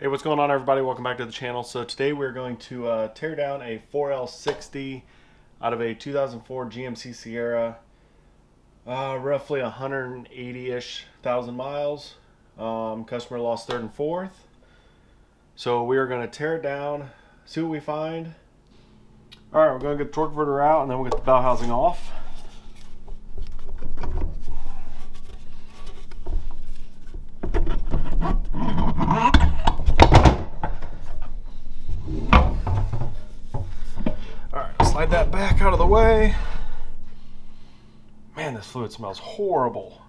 Hey, what's going on, everybody? Welcome back to the channel. So today we're going to tear down a 4L60 out of a 2004 GMC Sierra, roughly 180-ish thousand miles. Customer lost third and fourth. So we are going to tear it down, see what we find. All right, we're going to get the torque converter out, and then we'll get the bell housing off. Slide that back out of the way. Man, this fluid smells horrible.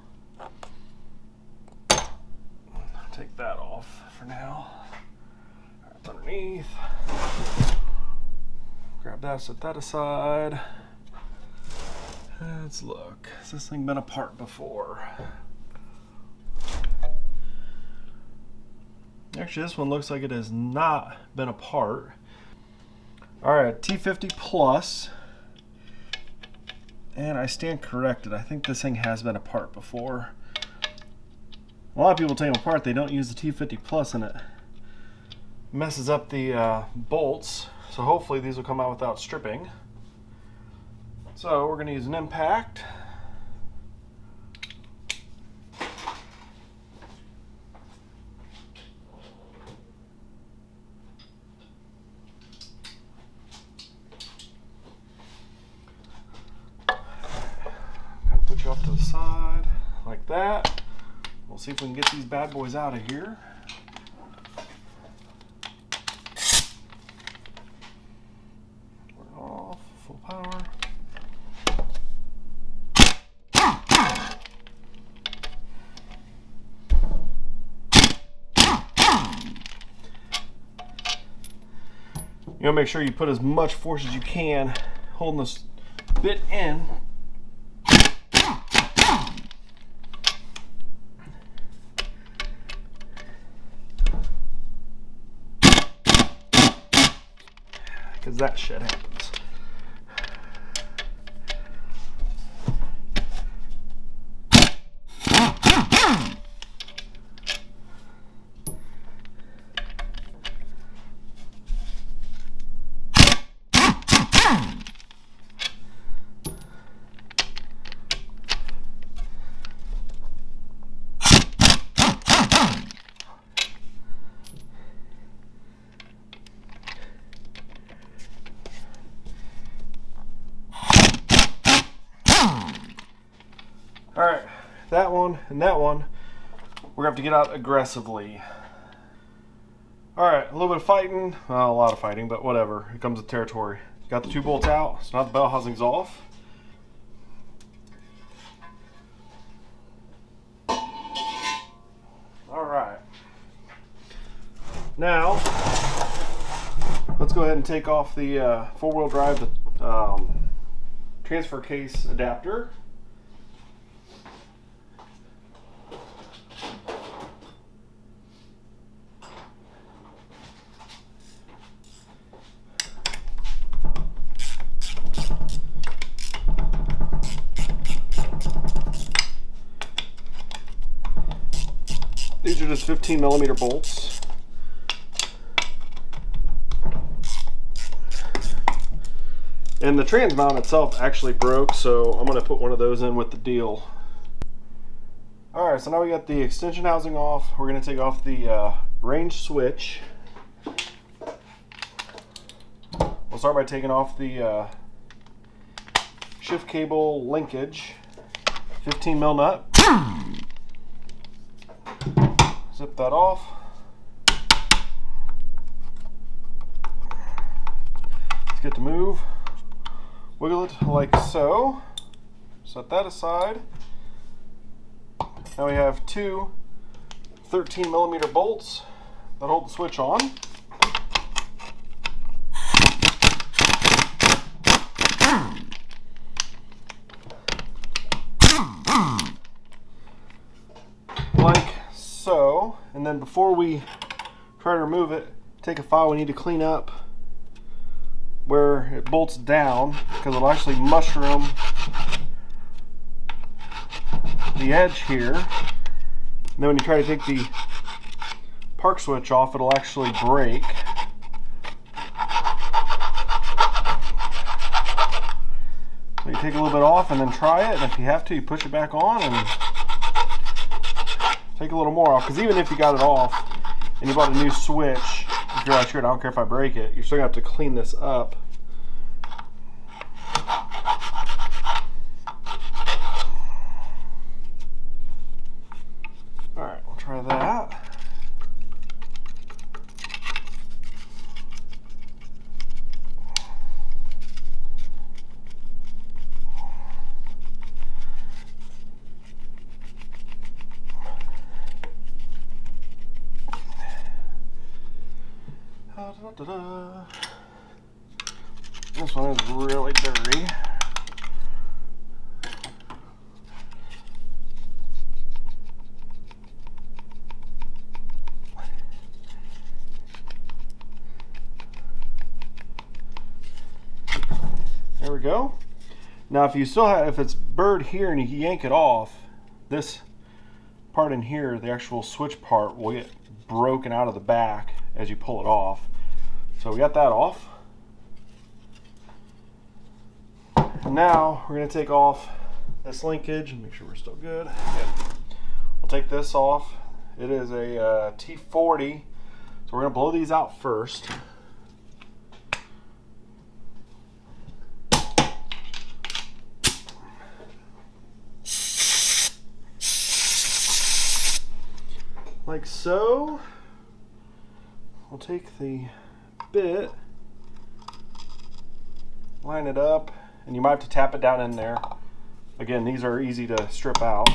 Take that off for now. That's underneath. Grab that, set that aside. Let's look. Has this thing been apart before? Actually, this one looks like it has not been apart. Alright, T50 Plus, and I stand corrected. I think this thing has been apart before. A lot of people take them apart, they don't use the T50 Plus, and it messes up the bolts, so hopefully these will come out without stripping. So we're going to use an impact. Put you off to the side like that. We'll see if we can get these bad boys out of here. We're off, full power. You want to make sure you put as much force as you can holding this bit in. Because that shit happens. Alright, that one and that one, we're going to have to get out aggressively. Alright, a little bit of fighting, well, a lot of fighting, but whatever, it comes with territory. Got the two bolts out, so now the bell housing's off. Alright, now, let's go ahead and take off the four-wheel drive, the transfer case adapter. These are just 15mm bolts. And the trans mount itself actually broke, so I'm going to put one of those in with the deal. Alright, so now we got the extension housing off. We're going to take off the range switch. We'll start by taking off the shift cable linkage. 15mm nut. Zip that off. Let's get to move. Wiggle it like so. Set that aside. Now we have two 13mm bolts that hold the switch on. Like so, and then before we try to remove it, take a file. We need to clean up where it bolts down, because it'll actually mushroom the edge here. And then when you try to take the park switch off, it'll actually break. So you take a little bit off and then try it, and if you have to, you push it back on and take a little more off, because even if you got it off and you bought a new switch, if you're like, sure, I don't care if I break it, you're still gonna have to clean this up. Alright, we'll try that. This one is really dirty. There we go. Now if you still have, if it's burred here and you yank it off, this part in here, the actual switch part, will get broken out of the back as you pull it off. So we got that off. And now we're going to take off this linkage and make sure we're still good. Yep. We'll take this off. It is a T40, so we're going to blow these out first. Like so. We'll take the bit, line it up, and you might have to tap it down in there. Again, these are easy to strip out.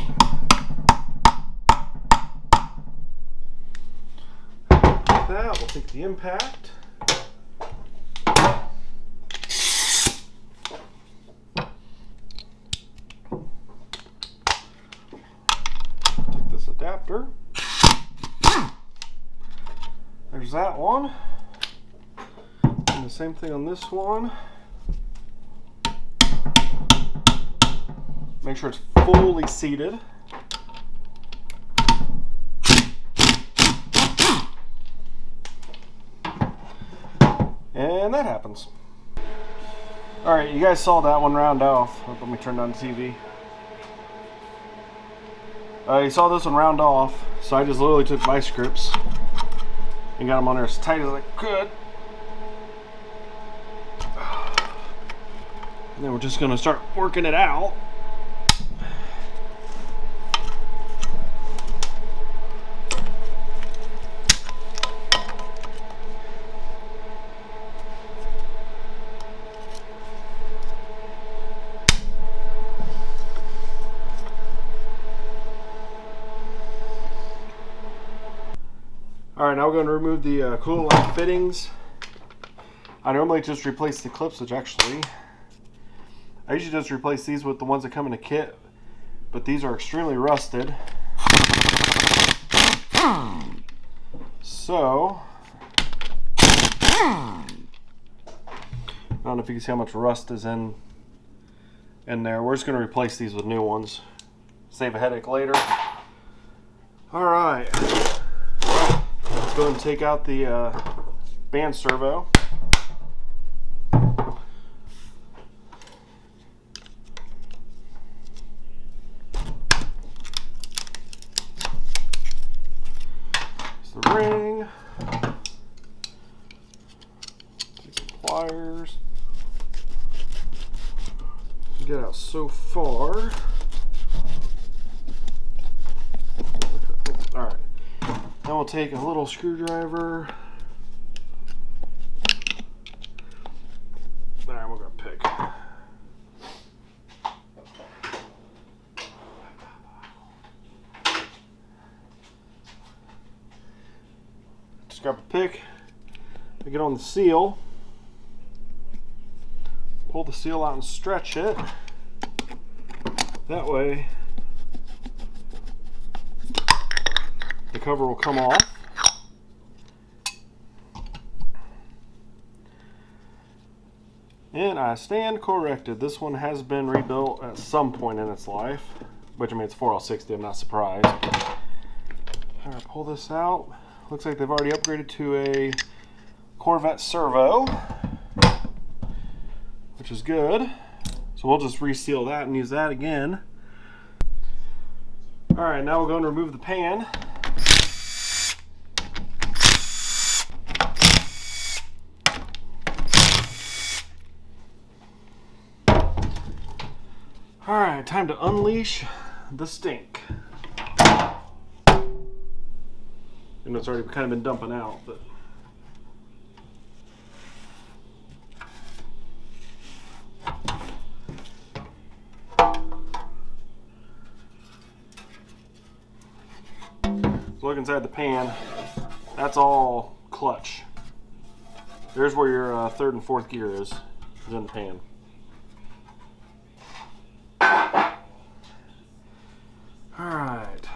Like that, we'll take the impact. Take this adapter. There's that one. And the same thing on this one. Make sure it's fully seated. And that happens. Alright, you guys saw that one round off. Let me turn on the TV. You saw this one round off, so I just literally took my scripts and got them on there as tight as I could. And then we're just going to start working it out. Alright, now we're going to remove the coolant line fittings. I normally just replace the clips, which actually, I usually just replace these with the ones that come in a kit, but these are extremely rusted. So, I don't know if you can see how much rust is in there. We're just going to replace these with new ones. Save a headache later. Alright. Let's go and take out the band servo. It's the ring. Take some pliers. Get out so far. All right. Then we'll take a little screwdriver. There, we're gonna pick. Just grab a pick, get on the seal, pull the seal out and stretch it. That way the cover will come off. And I stand corrected. This one has been rebuilt at some point in its life, which I mean it's 4L60, I'm not surprised. Alright, pull this out. Looks like they've already upgraded to a Corvette Servo, which is good. So we'll just reseal that and use that again. Alright, now we'll go and remove the pan. Alright, time to unleash the stink. You know, it's already kind of been dumping out, but look inside the pan. That's all clutch. There's where your third and fourth gear is in the pan. Alright.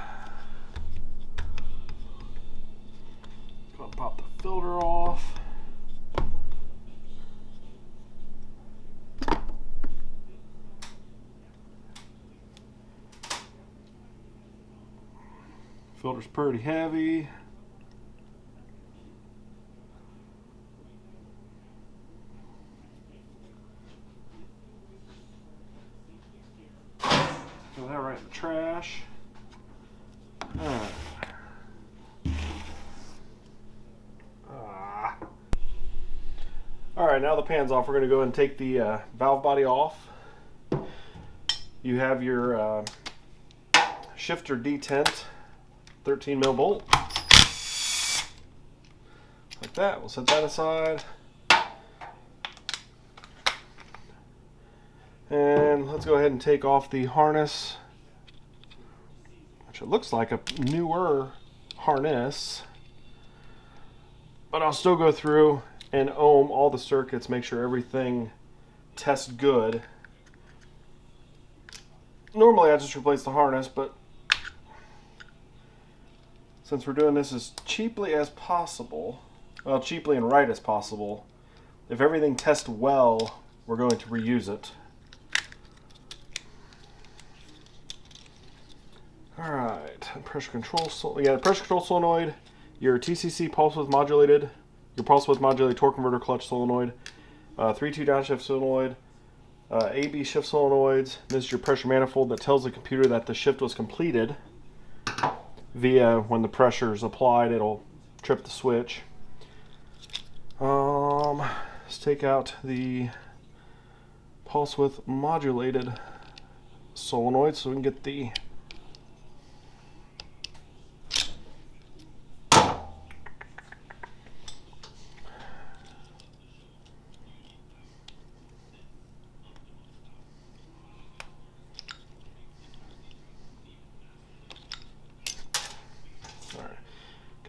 Gonna pop the filter off. Filter's pretty heavy. Throw that right in the trash. Alright. Alright, now the pan's off. We're going to go ahead and take the valve body off. You have your shifter detent, 13 mil bolt. Like that. We'll set that aside. And let's go ahead and take off the harness, which it looks like a newer harness. But I'll still go through and ohm all the circuits, make sure everything tests good. Normally I just replace the harness, but since we're doing this as cheaply as possible, well, cheaply and right as possible, if everything tests well, we're going to reuse it. Alright, pressure control, the pressure control solenoid, your TCC pulse width modulated, your pulse width modulated torque converter clutch solenoid, 3-2 downshift solenoid, AB shift solenoids. This is your pressure manifold that tells the computer that the shift was completed via when the pressure is applied, it'll trip the switch. Let's take out the pulse width modulated solenoid so we can get the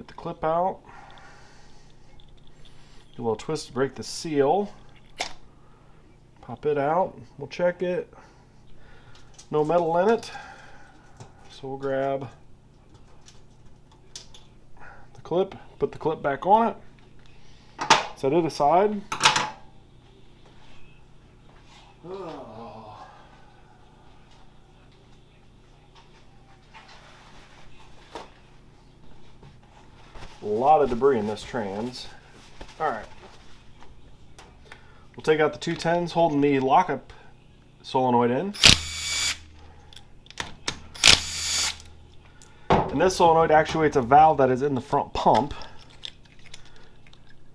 get the clip out. Do a little twist to break the seal. Pop it out. We'll check it. No metal in it. So we'll grab the clip, put the clip back on it, set it aside. A lot of debris in this trans. Alright. We'll take out the 210s holding the lockup solenoid in. And this solenoid actuates a valve that is in the front pump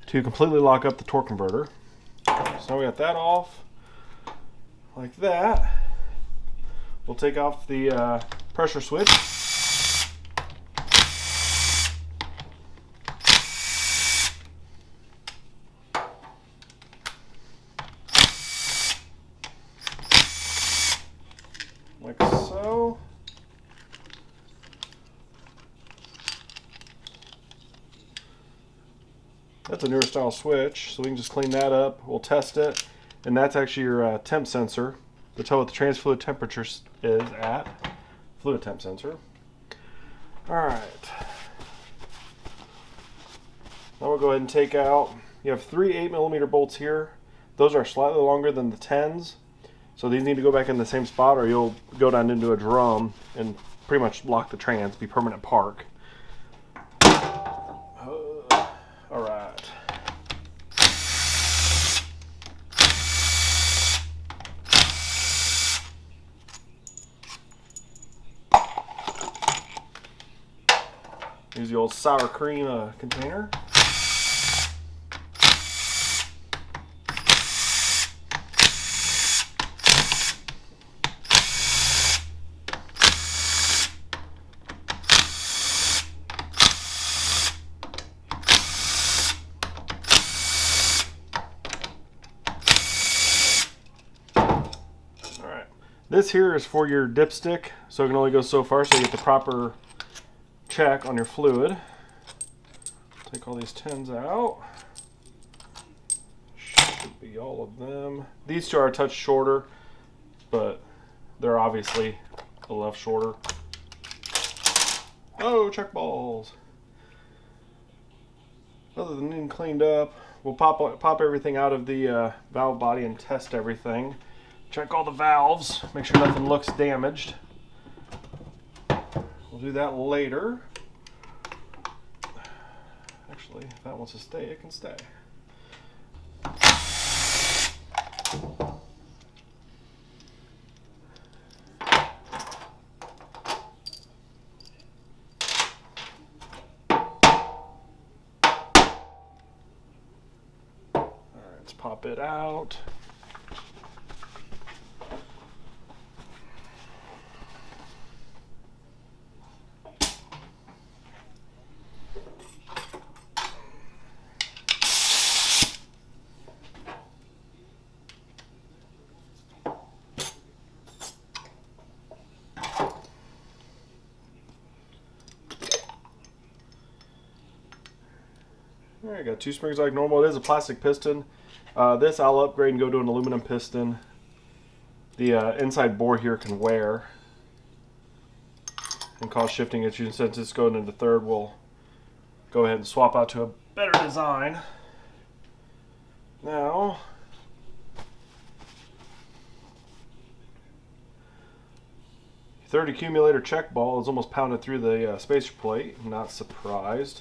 to completely lock up the torque converter. So now we got that off like that. We'll take off the pressure switch. Like so. That's a newer style switch, so we can just clean that up. We'll test it, and that's actually your temp sensor to tell what the trans fluid temperature is at. Fluid temp sensor. Alright. Now we'll go ahead and take out, you have 3 8mm bolts here. Those are slightly longer than the 10s. So these need to go back in the same spot or you'll go down into a drum and pretty much lock the trans, be permanent park. old sour cream container. This here is for your dipstick, so it can only go so far, so you get the proper check on your fluid. Take all these tins out. Should be all of them. These two are a touch shorter, but they're obviously a little shorter. Oh, check balls. Other than being cleaned up, we'll pop everything out of the valve body and test everything. Check all the valves, make sure nothing looks damaged. We'll do that later. Actually, if that wants to stay, it can stay. All right, let's pop it out. Alright, got two springs like normal. It is a plastic piston. This I'll upgrade and go to an aluminum piston. The inside bore here can wear and cause shifting issues. Since it's going into third, we'll go ahead and swap out to a better design. Now, third accumulator check ball is almost pounded through the spacer plate. Not surprised.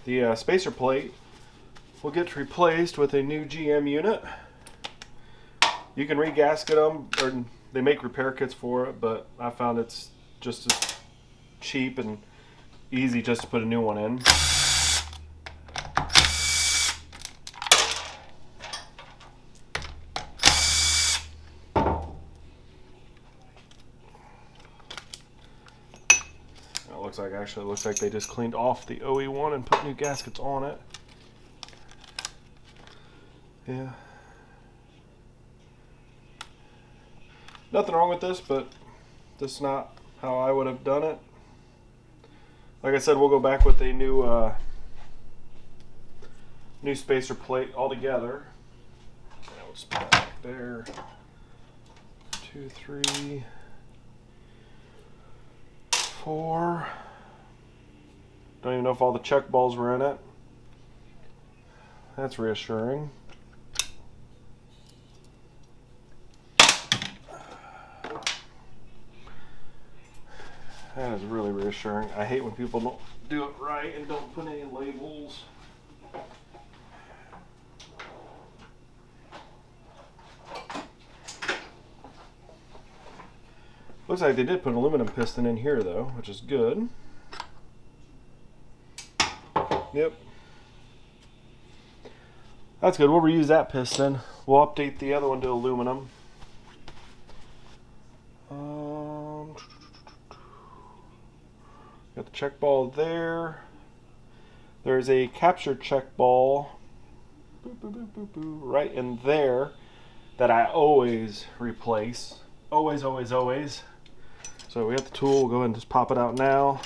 The spacer plate will get replaced with a new GM unit. You can re-gasket them, or they make repair kits for it, but I found it's just as cheap and easy just to put a new one in. It looks like they just cleaned off the OE1 and put new gaskets on it. Yeah. Nothing wrong with this, but this is not how I would have done it. Like I said, we'll go back with a new new spacer plate altogether. We'll just put that back there. 2, 3, 4. Don't even know if all the check balls were in it. That's reassuring. That is really reassuring. I hate when people don't do it right and don't put any labels. Looks like they did put an aluminum piston in here though, which is good. Yep. That's good. We'll reuse that piston. We'll update the other one to aluminum. Got the check ball there. There's a capture check ball right in there that I always replace. Always, always, always. So we have the tool. We'll go ahead and just pop it out now.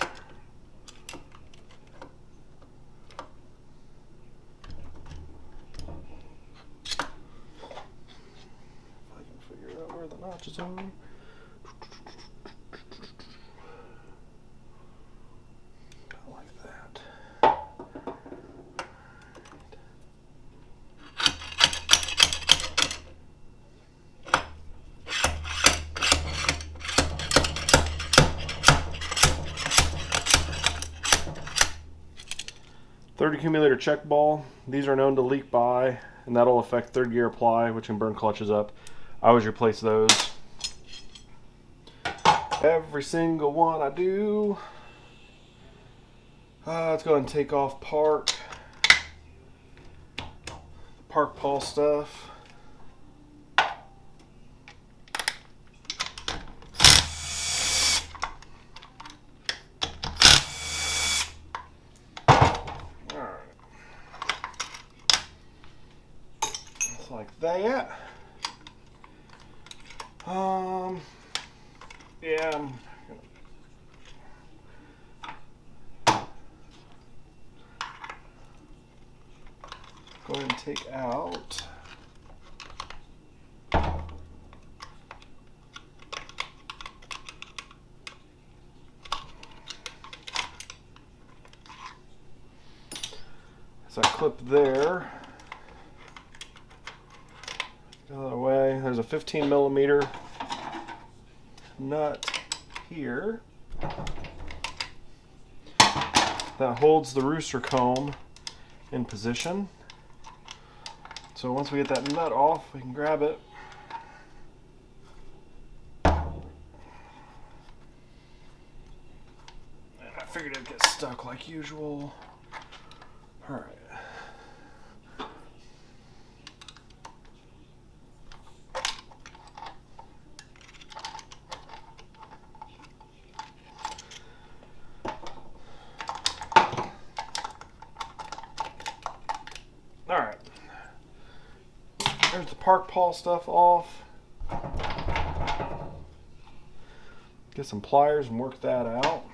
Notches are. Like that. 3rd accumulator check ball. These are known to leak by, and that'll affect 3rd gear apply, which can burn clutches up. I always replace those. Every single one I do. Let's go ahead and take off park Paul stuff. Like that. Yeah, I'm go ahead and take out as I clip there. The other way, there's a 15 millimeter nut here that holds the rooster comb in position. So once we get that nut off, we can grab it. And I figured it'd get stuck like usual. All right. Alright, there's the Park Paul stuff off. Get some pliers and work that out.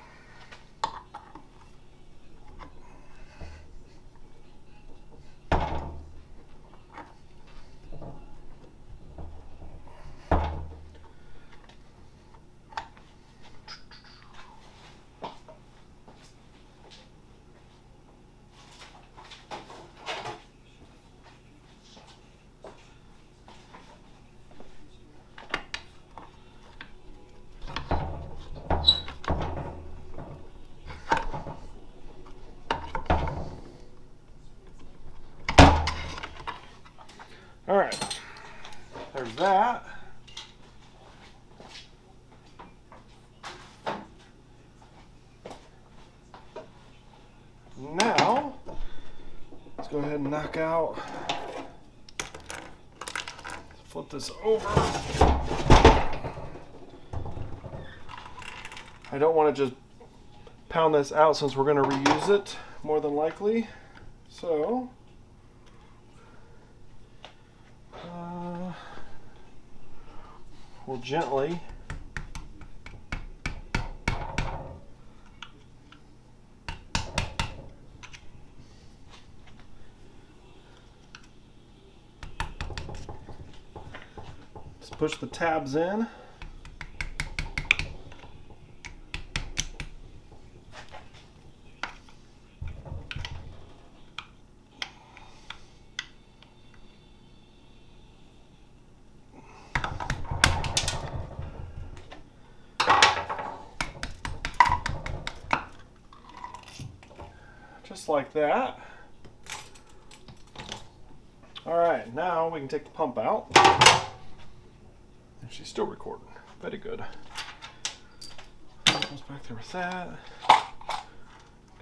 All right, there's that. Now, let's go ahead and knock out, flip this over. I don't want to just pound this out since we're going to reuse it more than likely. So, we'll gently just push the tabs in. Just like that. All right, now we can take the pump out. And she's still recording. Very good. Goes back there with that.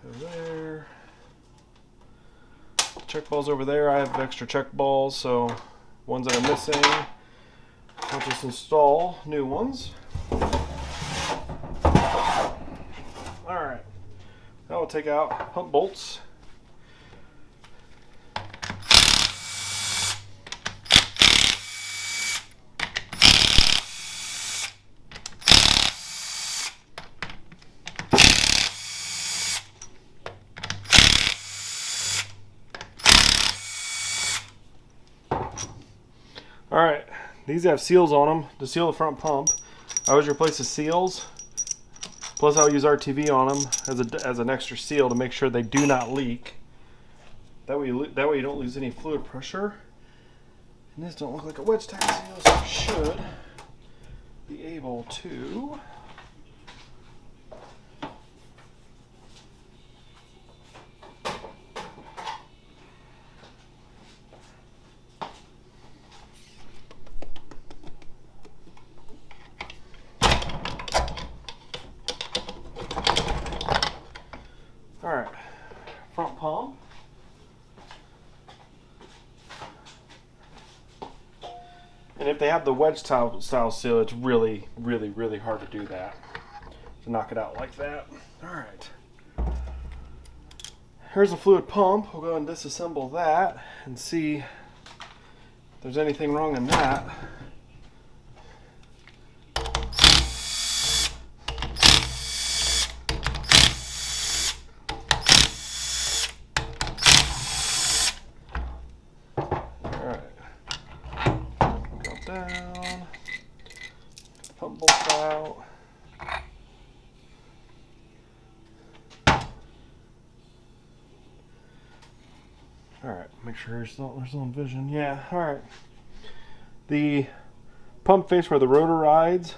Go there. Check balls over there. I have extra check balls, so ones that are missing, I'll just install new ones. All right. Now we'll take out pump bolts. All right, these have seals on them to seal the front pump. I always replace the seals. Plus I'll use RTV on them as an extra seal to make sure they do not leak. That way you don't lose any fluid pressure. And these don't look like a wedge type seal, so I should be able to all right. if they have the wedge style seal, it's really, really, really hard to do that. To knock it out like that. Alright. Here's a fluid pump. We'll go and disassemble that and see if there's anything wrong in that. Down, get the pump bolts out. Alright, make sure there's no vision. Yeah, alright. The pump face where the rotor rides,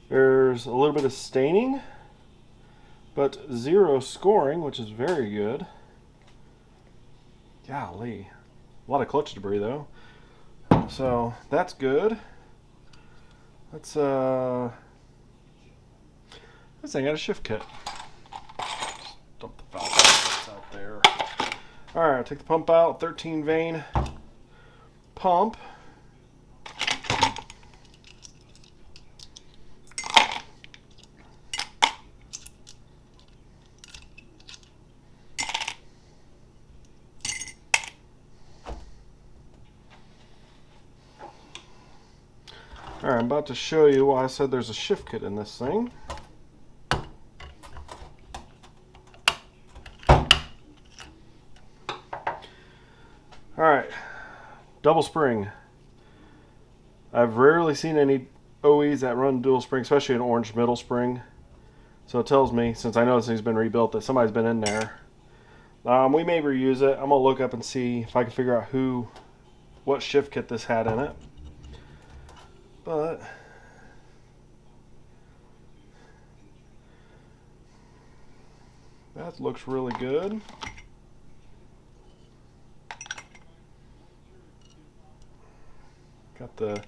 there's a little bit of staining, but 0 scoring, which is very good. Golly. A lot of clutch debris though. So that's good. Let's this thing got a shift kit. Just dump the valve that's out there. Alright, take the pump out, 13 vein pump. Alright, I'm about to show you why I said there's a shift kit in this thing. Alright, double spring. I've rarely seen any OEs that run dual spring, especially an orange middle spring. So it tells me, since I know this thing's been rebuilt, that somebody's been in there. We may reuse it. I'm going to look up and see if I can figure out what shift kit this had in it. But that looks really good. Got the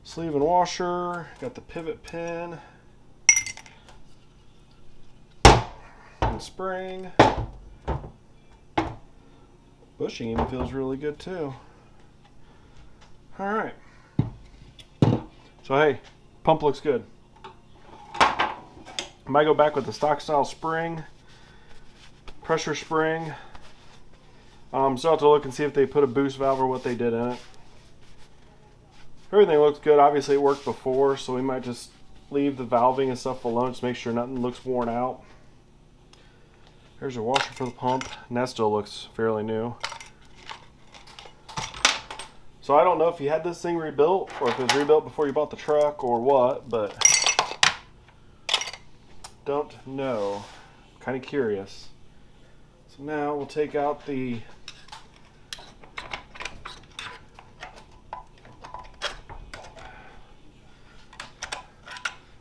sleeve and washer, got the pivot pin and spring. Bushing even feels really good too. All right. So hey, pump looks good. I might go back with the stock style spring, pressure spring. So I'll have to look and see if they put a boost valve or what they did in it. Everything looks good. Obviously it worked before, so we might just leave the valving and stuff alone, just make sure nothing looks worn out. There's your washer for the pump, and that still looks fairly new. So I don't know if you had this thing rebuilt or if it was rebuilt before you bought the truck or what, but don't know. Kind of curious. So now we'll take out the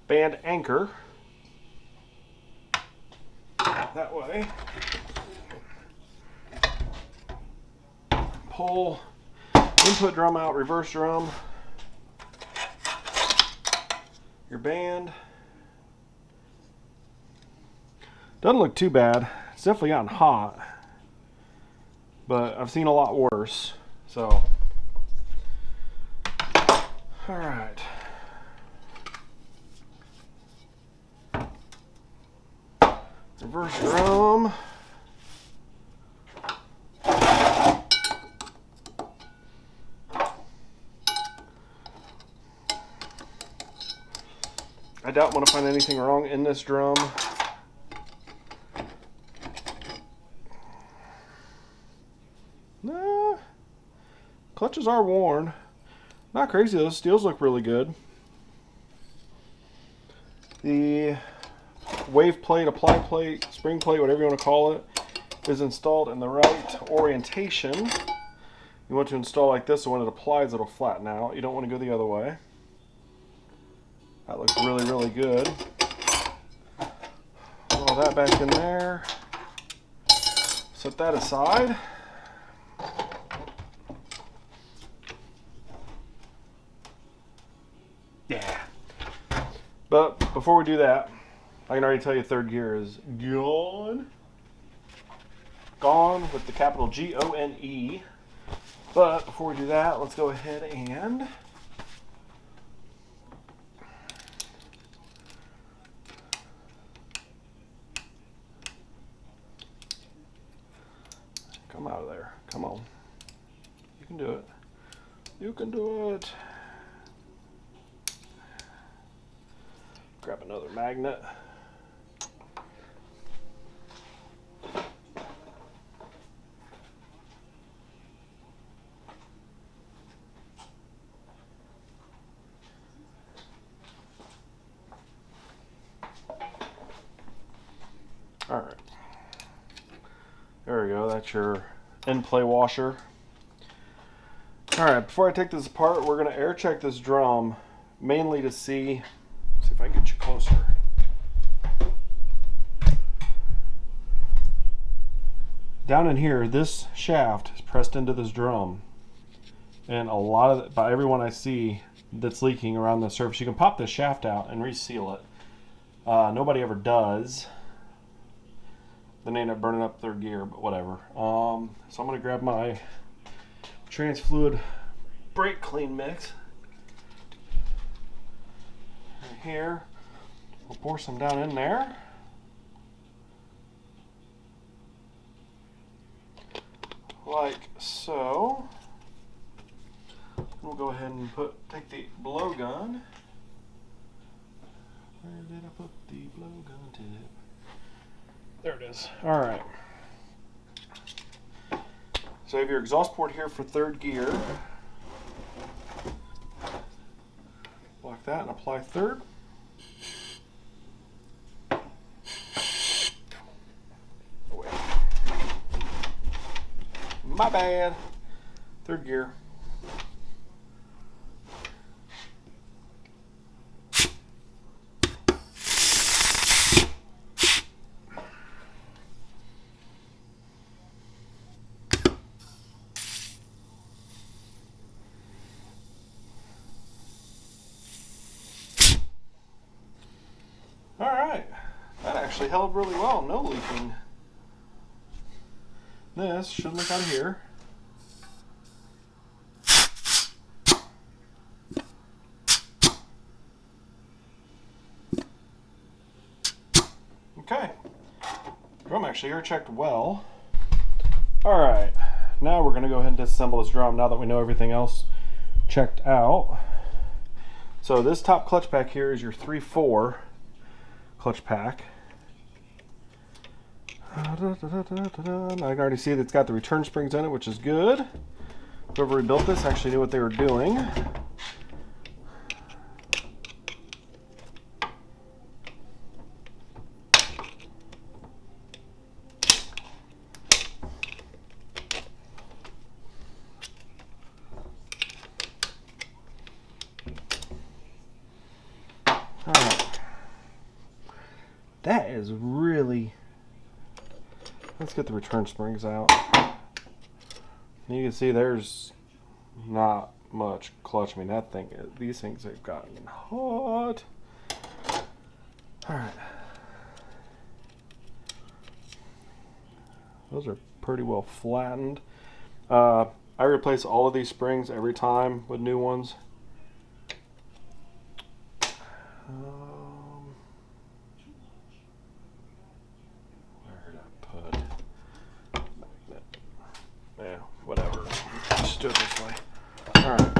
band anchor. That way. Pull input drum out, reverse drum, your band. Doesn't look too bad. It's definitely gotten hot, but I've seen a lot worse. So, all right. Reverse drum. I don't want to find anything wrong in this drum. Nah, clutches are worn. Not crazy, those steels look really good. The wave plate, apply plate, spring plate, whatever you want to call it, is installed in the right orientation. You want to install like this, so when it applies it'll flatten out. You don't want to go the other way. That looks really, really good. Put all that back in there. Set that aside. Yeah. But before we do that, I can already tell you third gear is gone. Gone with the capital G-O-N-E. But before we do that, let's go ahead and out of there. Come on. You can do it. You can do it. Grab another magnet. All right. There we go. That's your end play washer. All right. Before I take this apart, we're going to air check this drum, mainly to see if I can get you closer. Down in here, this shaft is pressed into this drum, and a lot of it, by everyone I see that's leaking around the surface, you can pop this shaft out and reseal it. Nobody ever does. Then they end up burning up their gear, but whatever. So I'm going to grab my trans fluid brake clean mix. Right here. We'll pour some down in there. Like so. We'll go ahead and take the blowgun. Where did I put the blowgun tip? There it is. All right. So you have your exhaust port here for third gear. Lock that and apply third. Oh, wait. My bad. Third gear. Alright, that actually held really well, no leaking. This should look out of here. Okay, drum actually air checked well. Alright, now we're going to go ahead and disassemble this drum now that we know everything else checked out. So this top clutch pack here is your 3/4 clutch pack. I can already see that it's got the return springs in it, which is good. Whoever rebuilt this actually knew what they were doing. That is really... Let's get the return springs out. You can see there's not much clutch. I mean, that thing, these things have gotten hot. Alright. Those are pretty well flattened. I replace all of these springs every time with new ones. Whatever. Just do it this way. Alright.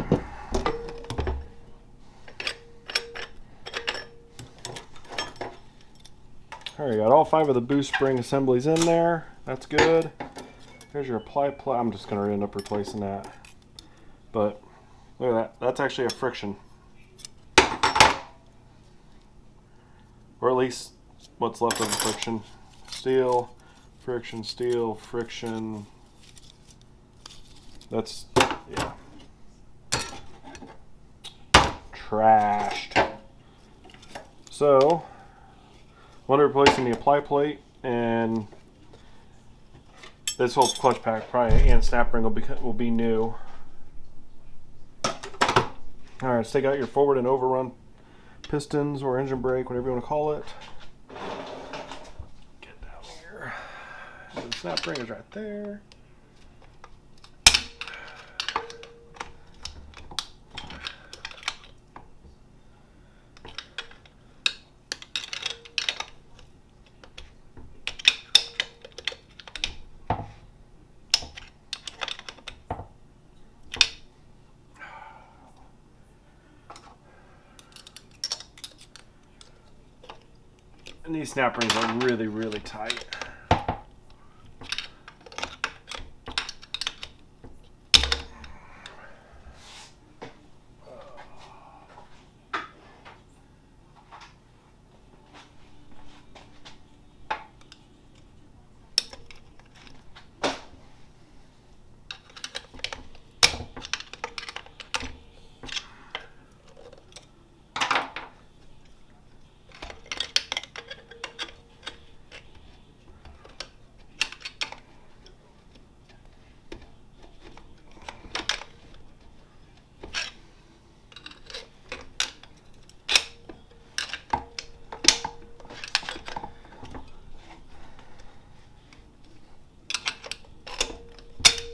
Alright, got all 5 of the boost spring assemblies in there. That's good. There's your apply plate. I'm just going to end up replacing that. But look at that. That's actually a friction. Or at least what's left of the friction. Steel, friction, steel, friction. That's, yeah, trashed. So, I'm replacing the apply plate, and this whole clutch pack probably and snap ring will be new. All right, let's take out your forward and overrun pistons or engine brake, whatever you want to call it. Get down here. And the snap ring is right there. And these snap rings are really, really tight.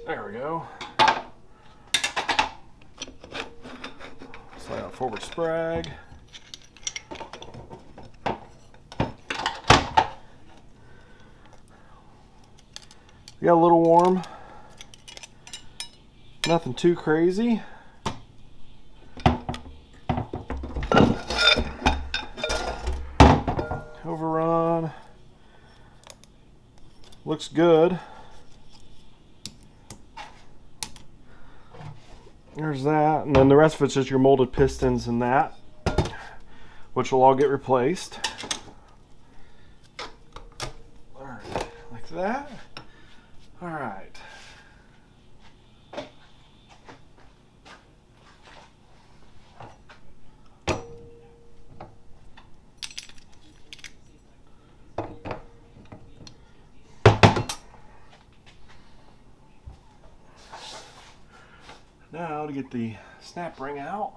There we go. Slide out forward sprag. We got a little warm. Nothing too crazy. Overrun. Looks good. There's that, and then the rest of it's just your molded pistons and that, which will all get replaced. All right, like that. All right. Now to get the snap ring out.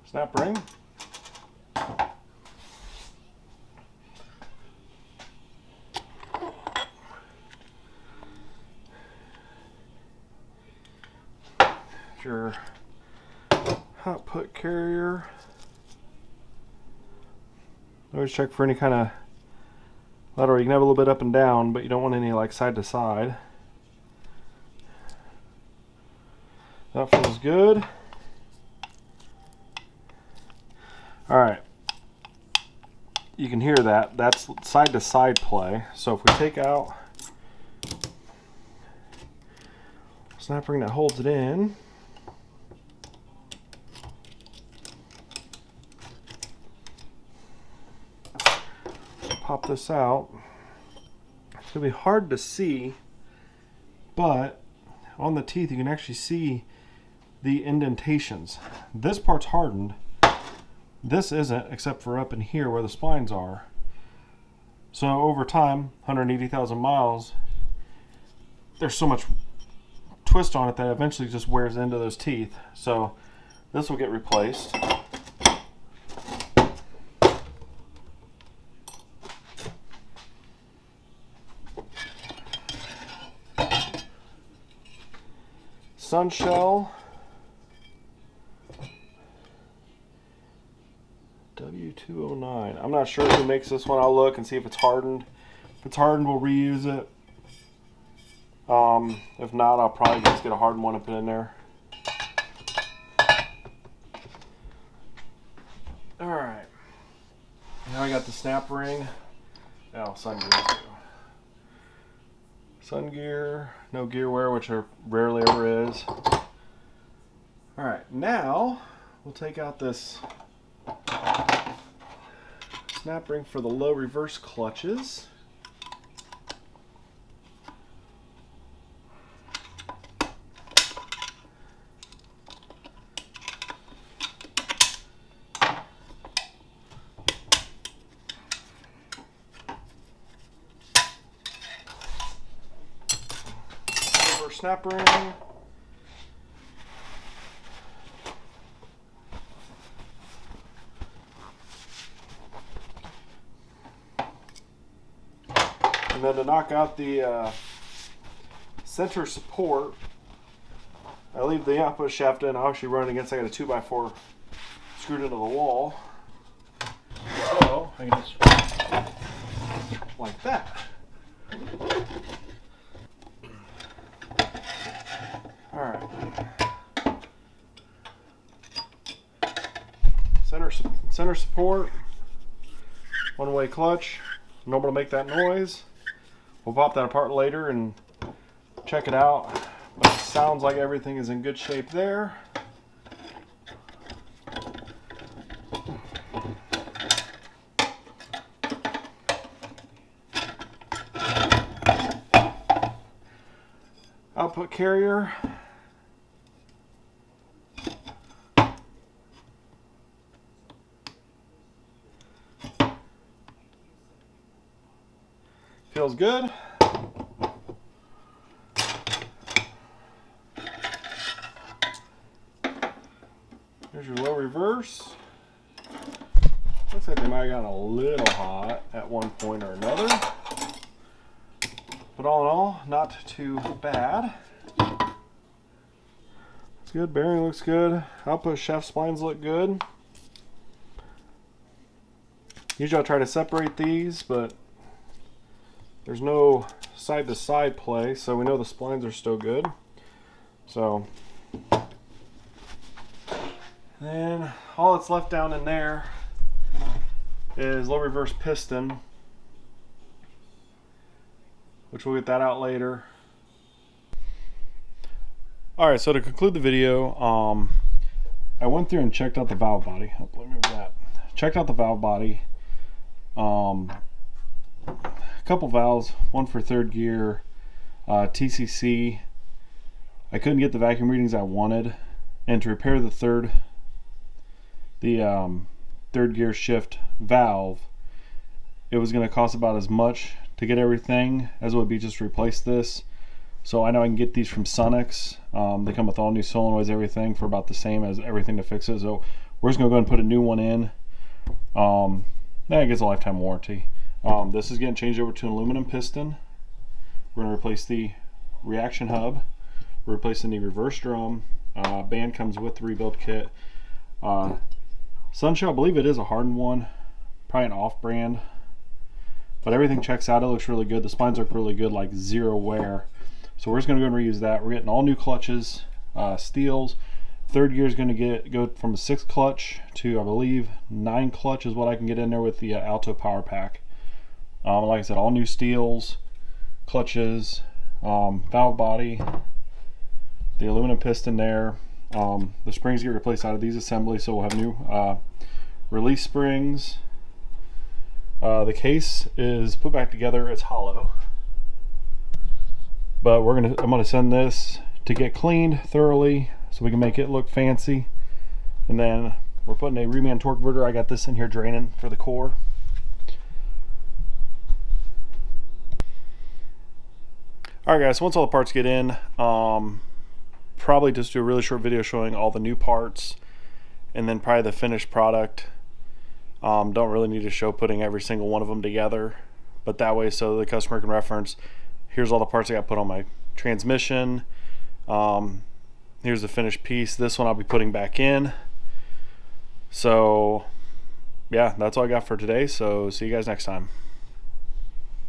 Snap ring. Your hot put carrier. Always check for any kind of lateral. You can have a little bit up and down, but you don't want any like side to side. That feels good. All right. You can hear that. That's side to side play. So if we take out snap ring that holds it in, pop this out. It's going to be hard to see, but on the teeth you can actually see the indentations. This part's hardened. This isn't, except for up in here where the splines are. So over time, 180,000 miles, there's so much twist on it that eventually just wears into those teeth. So this will get replaced. Sun shell, W209. I'm not sure who makes this one. I'll look and see if it's hardened. If it's hardened, we'll reuse it. If not, I'll probably just get a hardened one and put in there. All right. Now I got the snap ring. Oh, sun gear too. Sun gear, no gear wear, which there rarely ever is. All right, now we'll take out this snap ring for the low reverse clutches. Snap ring. And then to knock out the center support, I leave the output shaft in. I'll actually run it against, I got a 2x4 screwed into the wall. So I can just like that. Alright. Center support. One-way clutch. Normal to make that noise. We'll pop that apart later and check it out. But it sounds like everything is in good shape there. Output carrier. Feels good. There's your low reverse. Looks like they might have gotten a little hot at one point or another. But all in all, not too bad. It's good. Bearing looks good. Output shaft splines look good. Usually I'll try to separate these, but there's no side-to-side play, so we know the splines are still good. So, then all that's left down in there is low reverse piston, which we'll get that out later. Alright, so to conclude the video, I went through and checked out the valve body. Oh, let me move that. Checked out the valve body. Couple valves, one for third gear, TCC. I couldn't get the vacuum readings I wanted, and to repair the third gear shift valve, it was going to cost about as much to get everything as it would be just to replace this. So I know I can get these from Sonex. They come with all new solenoids, everything for about the same as everything to fix it. So we're just going to go ahead and put a new one in. That gets a lifetime warranty. This is getting changed over to an aluminum piston. We're going to replace the reaction hub. We're replacing the reverse drum. Band comes with the rebuild kit. Sunshell, I believe it is a hardened one. Probably an off-brand. But everything checks out. It looks really good. The spines look really good, like zero wear. So we're just going to go and reuse that. We're getting all new clutches, steels. Third gear is going to go from a 6 clutch to, I believe, 9 clutch is what I can get in there with the Alto Power Pack. Like I said, all new steels, clutches, valve body, the aluminum piston there. The springs get replaced out of these assemblies, so we'll have new release springs. The case is put back together. It's hollow, but I'm gonna send this to get cleaned thoroughly so we can make it look fancy. And then we're putting a reman torque converter. I got this in here draining for the core. Alright guys, so once all the parts get in, probably just do a really short video showing all the new parts and then probably the finished product. Don't really need to show putting every single one of them together, but that way so the customer can reference, here's all the parts I got put on my transmission, here's the finished piece. This one I'll be putting back in. So yeah, that's all I got for today, so see you guys next time.